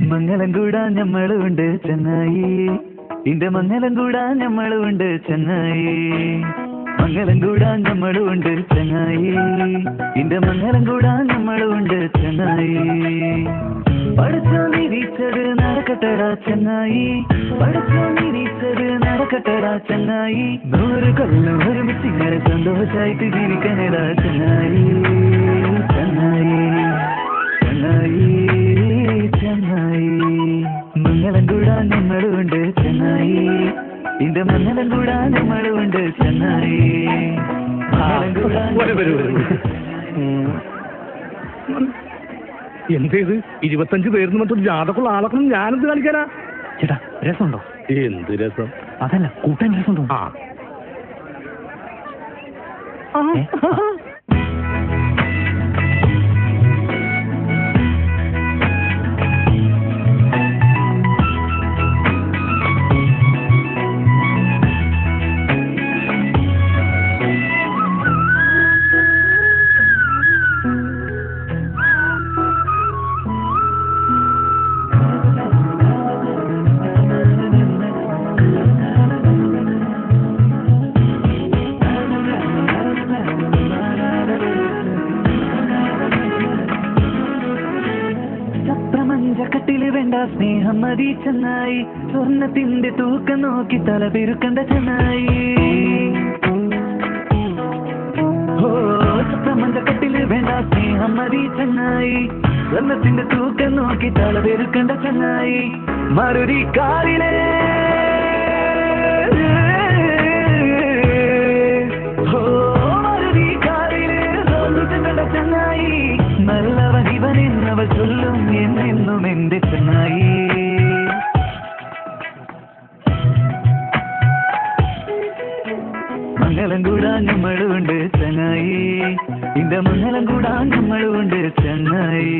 മംഗലം കൂടാൻ നമ്മളുണ്ട് ചെന്നായി, ഇന്റെ മംഗലം കൂടാൻ നമ്മളുണ്ട് ചെന്നായി. മംഗലം കൂടാൻ നമ്മളുണ്ട് ചെന്നായി, ഇന്റെ മംഗലം കൂടാൻ നമ്മളുണ്ട് ചെന്നായി. പഠിച്ചോ നിരീച്ചത് നടക്കട്ടടാ ചെന്നായി, പഠിച്ചോ നിരീച്ചത് നടക്കട്ടടാ ചെന്നായി. 100 കൊല്ലം ഒരുമിച്ച് ഇങ്ങനെ സന്തോഷായിട്ട് ജീവിക്കാനടാ ചെന്നായി, ചെന്നായി, ചെന്നായി, ചെന്നായി. മംഗലം കൂടാൻ നമ്മളുണ്ട് ചെന്നായി, ഇന്റെ മംഗലം കൂടാൻ നമ്മളുണ്ട് ചെന്നായി. എന്തേത് 25 പേരിന് മറ്റൊരു ജാതക്കുള്ള ആളൊക്കെ ഞാനെന്ത് കാണിക്കാനാ? ചേട്ടാ രസമുണ്ടോ? എന്ത് രസം? അതല്ല കൂട്ടാൻ രസമുണ്ടോ? കട്ടില് വേണ്ട സ്നേഹം മതി ചെന്നായി, സ്വർണത്തിന്റെ തൂക്കം നോക്കി തല പെരുക്കണ്ട ചെന്നായി. കട്ടില് വേണ്ട സ്നേഹം മതി ചെന്നായി, സ്വർണത്തിന്റെ തൂക്കം നോക്കി തല പെരുക്കണ്ട ചെന്നായി. മറുപടി കാലിലെ ചെന്നായി, നല്ലവൻ ഇവൻ എന്നവൾ ചൊല്ലും എന്നെന്നും എന്റെ ചെന്നായി. മംഗലം കൂടാൻ നമ്മളുണ്ട് ചെന്നായി, ഇന്റെ മംഗലം കൂടാൻ നമ്മളുണ്ട് ചെന്നായി.